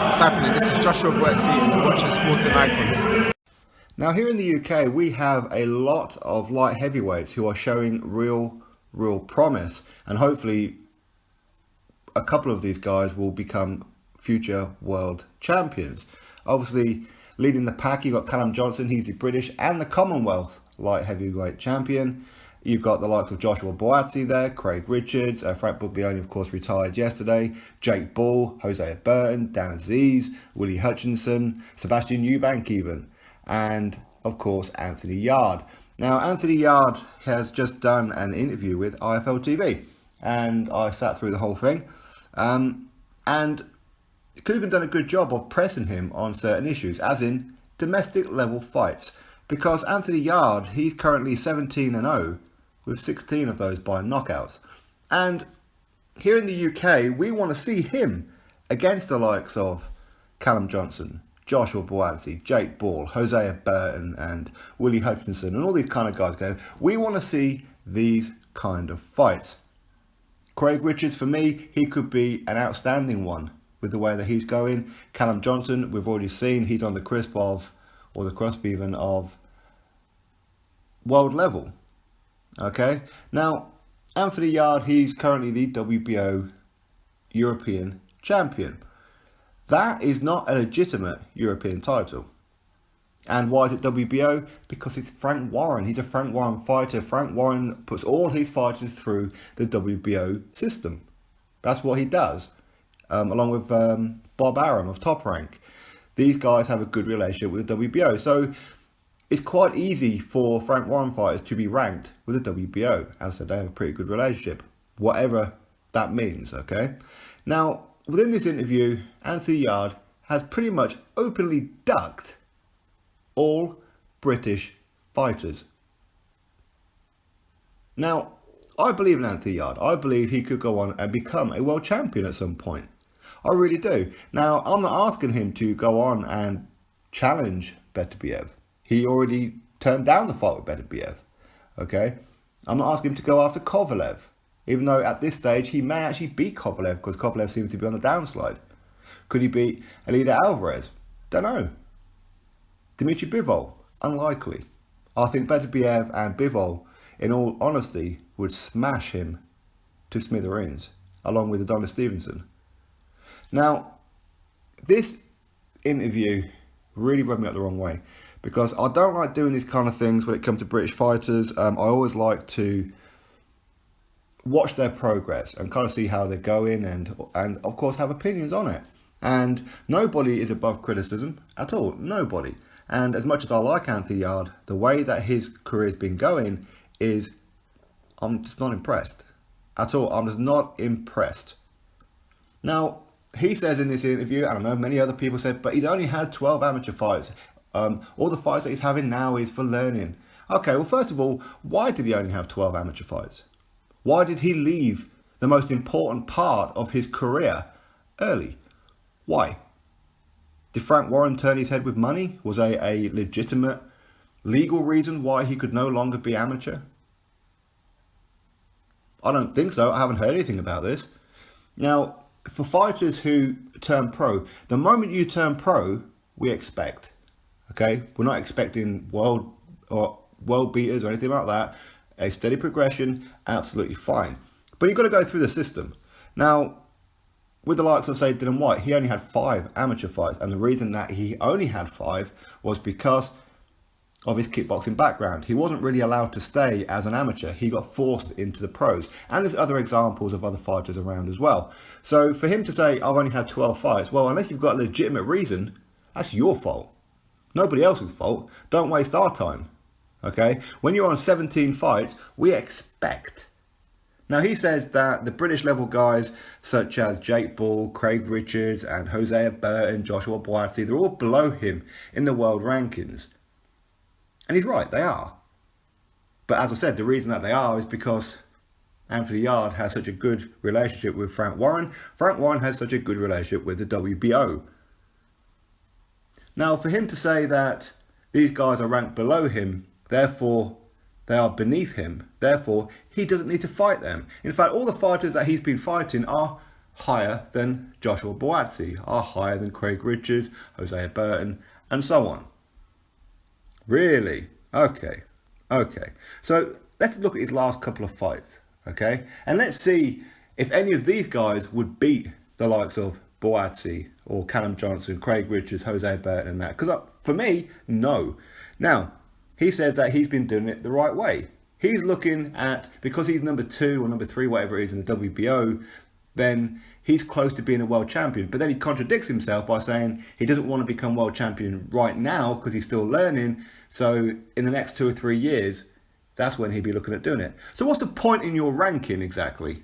What's happening? This is Joshua Buatsi and you're watching Sporting Icons. Now here in the UK we have a lot of light heavyweights who are showing real promise, and hopefully a couple of these guys will become future world champions. Obviously leading the pack you've got Callum Johnson, he's the British and the Commonwealth light heavyweight champion. You've got the likes of Joshua Buatsi there, Craig Richards, Frank Buglioni of course retired yesterday, Jake Ball, Hosea Burton, Dan Aziz, Willie Hutchinson, Sebastian Eubank even, and of course Anthony Yarde. Now Anthony Yarde has just done an interview with IFL TV and I sat through the whole thing, and Coogan done a good job of pressing him on certain issues, as in domestic level fights, because Anthony Yarde, he's currently 17-0 with 16 of those by knockouts. And here in the UK, we want to see him against the likes of Callum Johnson, Joshua Buatsi, Jake Ball, Hosea Burton and Willie Hutchinson and all these kind of guys go. We want to see these kind of fights. Craig Richards, for me, he could be an outstanding one with the way that he's going. Callum Johnson, we've already seen, he's on the cusp of, or the cusp even of, world level. Okay, now Anthony Yarde, he's currently the WBO European champion. That is not a legitimate European title. And why is it WBO? Because it's Frank Warren. He's a Frank Warren fighter. Frank Warren puts all his fighters through the WBO system. That's what he does, along with Bob Arum of Top Rank. These guys have a good relationship with the WBO. So it's quite easy for Frank Warren fighters to be ranked with the WBO. As I said, they have a pretty good relationship, whatever that means, okay? Now, within this interview, Anthony Yarde has pretty much openly ducked all British fighters. Now, I believe in Anthony Yarde. I believe he could go on and become a world champion at some point. I really do. Now, I'm not asking him to go on and challenge Beterbiev. He already turned down the fight with Beterbiev, okay? I'm not asking him to go after Kovalev, even though at this stage he may actually beat Kovalev because Kovalev seems to be on the downslide. Could he beat Elida Alvarez? Don't know. Dmitry Bivol? Unlikely. I think Beterbiev and Bivol, in all honesty, would smash him to smithereens, along with Adonis Stevenson. Now, this interview really rubbed me up the wrong way, because I don't like doing these kind of things when it comes to British fighters. I always like to watch their progress and kind of see how they're going and of course have opinions on it. And nobody is above criticism at all, nobody. And as much as I like Anthony Yarde, the way that his career's been going is, I'm just not impressed at all. I'm just not impressed. Now, he says in this interview, I don't know, many other people said, but he's only had 12 amateur fights. All the fights that he's having now is for learning. Okay, well, first of all, why did he only have 12 amateur fights? Why did he leave the most important part of his career early? Why? Did Frank Warren turn his head with money? Was a legitimate legal reason why he could no longer be amateur? I don't think so. I haven't heard anything about this. Now, for fighters who turn pro, the moment you turn pro, we expect. Okay, we're not expecting world beaters or anything like that. A steady progression, absolutely fine. But you've got to go through the system. Now, with the likes of, say, Dylan White, he only had 5 amateur fights. And the reason that he only had 5 was because of his kickboxing background. He wasn't really allowed to stay as an amateur. He got forced into the pros. And there's other examples of other fighters around as well. So for him to say, I've only had 12 fights, well, unless you've got a legitimate reason, that's your fault. Nobody else's fault. Don't waste our time. Okay? When you're on 17 fights, we expect. Now, he says that the British level guys, such as Jake Ball, Craig Richards, and Hosea Burton, Joshua Buatsi, they're all below him in the world rankings. And he's right, they are. But as I said, the reason that they are is because Anthony Yarde has such a good relationship with Frank Warren. Frank Warren has such a good relationship with the WBO. Now, for him to say that these guys are ranked below him, therefore they are beneath him, therefore he doesn't need to fight them. In fact, all the fighters that he's been fighting are higher than Joshua Buatsi, are higher than Craig Richards, Hosea Burton, and so on. Really? Okay. So let's look at his last couple of fights, okay? And let's see if any of these guys would beat the likes of Buatsi or Callum Johnson, Craig Richards, Hosea Burton and that. Because for me, no. Now, he says that he's been doing it the right way. He's looking at, because he's number 2 or number 3, whatever it is in the WBO, then he's close to being a world champion. But then he contradicts himself by saying he doesn't want to become world champion right now because he's still learning. So in the next 2 or 3 years, that's when he'd be looking at doing it. So what's the point in your ranking exactly?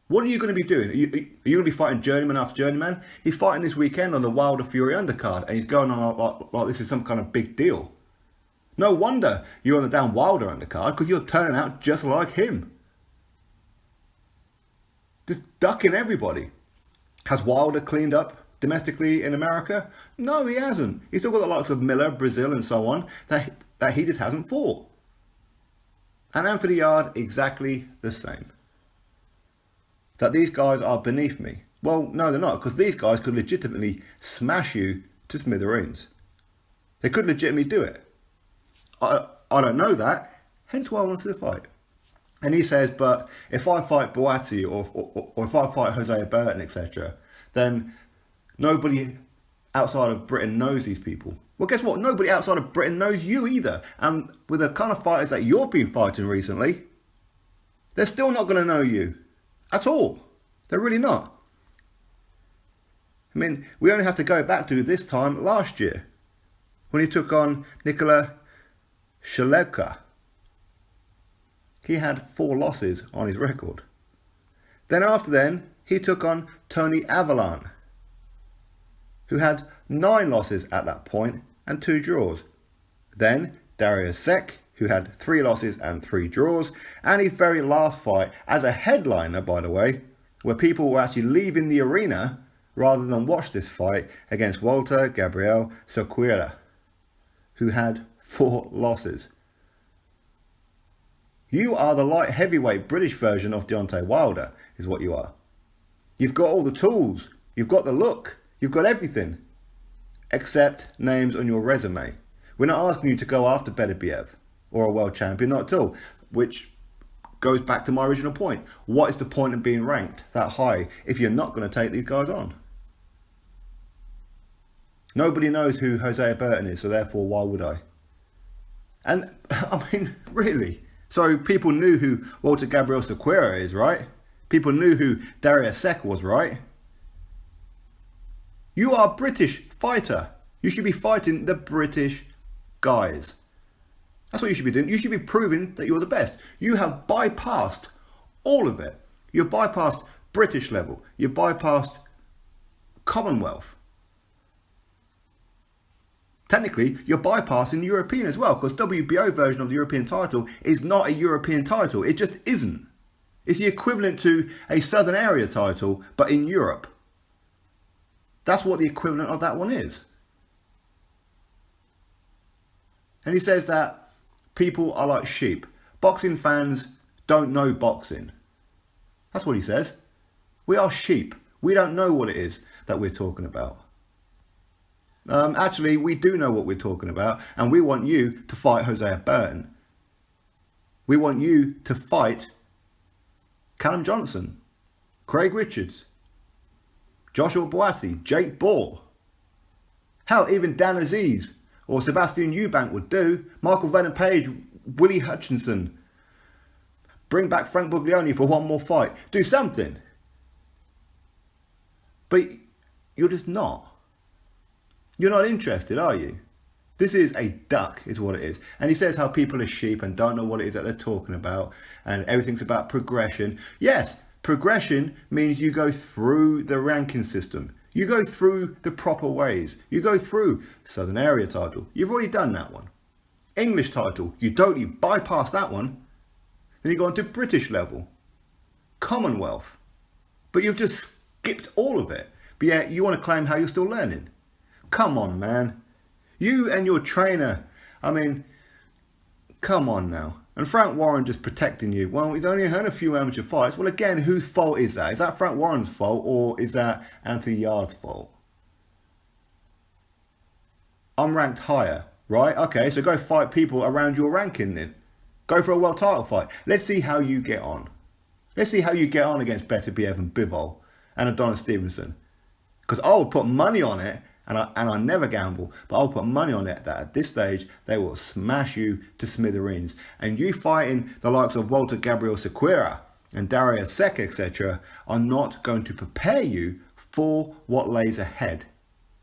What are you going to be doing? Are you going to be fighting journeyman after journeyman? He's fighting this weekend on the Wilder Fury undercard, and he's going on like this is some kind of big deal. No wonder you're on the damn Wilder undercard, because you're turning out just like him. Just ducking everybody. Has Wilder cleaned up domestically in America? No, he hasn't. He's still got the likes of Miller, Brazil and so on that he just hasn't fought. And Anthony Yarde, exactly the same. That these guys are beneath me. Well, no, they're not, because these guys could legitimately smash you to smithereens. They could legitimately do it. I don't know that, hence why I wanted to fight. And he says, but if I fight Buatsi or if I fight Hosea Burton, etc., then nobody outside of Britain knows these people. Well, guess what? Nobody outside of Britain knows you either. And with the kind of fighters that you've been fighting recently, they're still not going to know you. At all. They're really not. I mean, we only have to go back to this time last year, when he took on Nikola Shalevka. He had 4 losses on his record. Then after then, he took on Tony Avalon, who had 9 losses at that point and 2 draws. Then Darius Sek, who had 3 losses and 3 draws, and his very last fight as a headliner, by the way, where people were actually leaving the arena rather than watch this fight, against Walter Gabriel Sequeira, who had 4 losses. You are the light heavyweight British version of Deontay Wilder, is what you are. You've got all the tools, you've got the look, you've got everything, except names on your resume. We're not asking you to go after Beterbiev or a world champion, not at all, which goes back to my original point. What is the point of being ranked that high if you're not going to take these guys on? Nobody knows who Hosea Burton is, so therefore why would I? And, I mean, really? So people knew who Walter Gabriel Sequeira is, right? People knew who Darius Sek was, right? You are a British fighter. You should be fighting the British guys. That's what you should be doing. You should be proving that you're the best. You have bypassed all of it. You've bypassed British level. You've bypassed Commonwealth. Technically, you're bypassing European as well, because WBO version of the European title is not a European title. It just isn't. It's the equivalent to a Southern Area title, but in Europe. That's what the equivalent of that one is. And he says that people are like sheep. Boxing fans don't know boxing. That's what he says. We are sheep. We don't know what it is that we're talking about. Actually, we do know what we're talking about, and we want you to fight Hosea Burton. We want you to fight Callum Johnson, Craig Richards, Joshua Buatsi, Jake Ball. Hell, even Dan Aziz or Sebastian Eubank would do. Michael Venom Page, Willie Hutchinson. Bring back Frank Buglioni for one more fight. Do something. But you're just not. You're not interested, are you? This is a duck, is what it is. And he says how people are sheep and don't know what it is that they're talking about, and everything's about progression. Yes, progression means you go through the ranking system. You go through the proper ways. You go through Southern Area title. You've already done that one. English title, you bypass that one. Then you go on to British level. Commonwealth. But you've just skipped all of it. But yet you want to claim how you're still learning. Come on, man. You and your trainer. I mean, come on now. And Frank Warren just protecting you. Well, he's only had a few amateur fights. Well, again, whose fault is that? Is that Frank Warren's fault or is that Anthony Yarde's fault? I'm ranked higher, right? Okay, so go fight people around your ranking then. Go for a world title fight. Let's see how you get on. Let's see how you get on against Better BF and Bivol and Adonis Stevenson. Because I would put money on it, and I never gamble, but I'll put money on it that at this stage, they will smash you to smithereens. And you fighting the likes of Walter Gabriel Sequeira and Darius Sek, etc., are not going to prepare you for what lays ahead.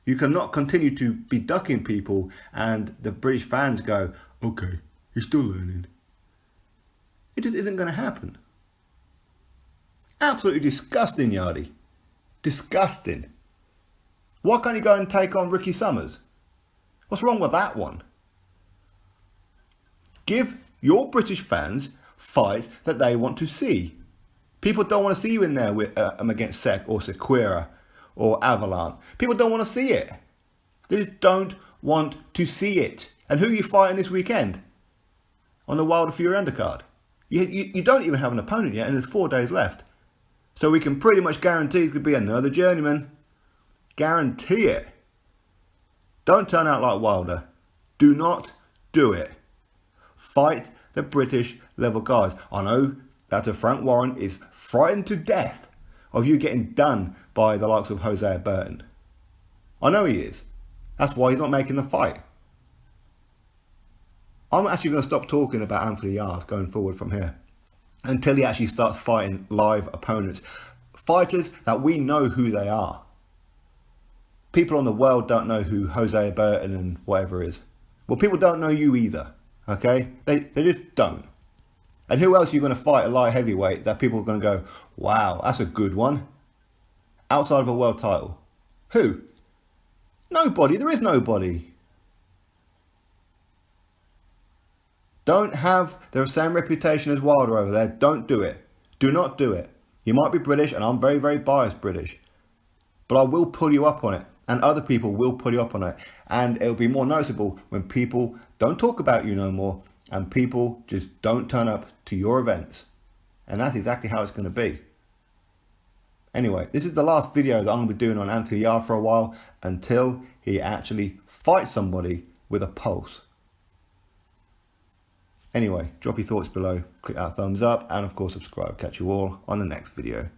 You cannot continue to be ducking people and the British fans go, okay, he's still learning. It just isn't going to happen. Absolutely disgusting, Yarde. Disgusting. Why can't you go and take on Ricky Summers? What's wrong with that one? Give your British fans fights that they want to see. People don't want to see you in there with against Sek or Sequeira or Avalon. People don't want to see it. They just don't want to see it. And who are you fighting this weekend? On the Wilder Fury undercard. You don't even have an opponent yet, and there's 4 days left. So we can pretty much guarantee it could be another journeyman. Guarantee it. Don't turn out like Wilder. Do not do it. Fight the British level guys. I know that Frank Warren is frightened to death of you getting done by the likes of Hosea Burton. I know he is. That's why he's not making the fight. I'm actually going to stop talking about Anthony Yarde going forward from here until he actually starts fighting live opponents. Fighters that we know who they are. People on the world don't know who Hosea Burton and whatever is. Well, people don't know you either, okay? They just don't. And who else are you going to fight a light heavyweight that people are going to go, wow, that's a good one? Outside of a world title. Who? Nobody. There is nobody. Don't have the same reputation as Wilder over there. Don't do it. Do not do it. You might be British, and I'm very, very biased British. But I will pull you up on it. And other people will pull you up on it. And it'll be more noticeable when people don't talk about you no more. And people just don't turn up to your events. And that's exactly how it's going to be. Anyway, this is the last video that I'm going to be doing on Anthony Yarde for a while. Until he actually fights somebody with a pulse. Anyway, drop your thoughts below, click that thumbs up, and of course subscribe. Catch you all on the next video.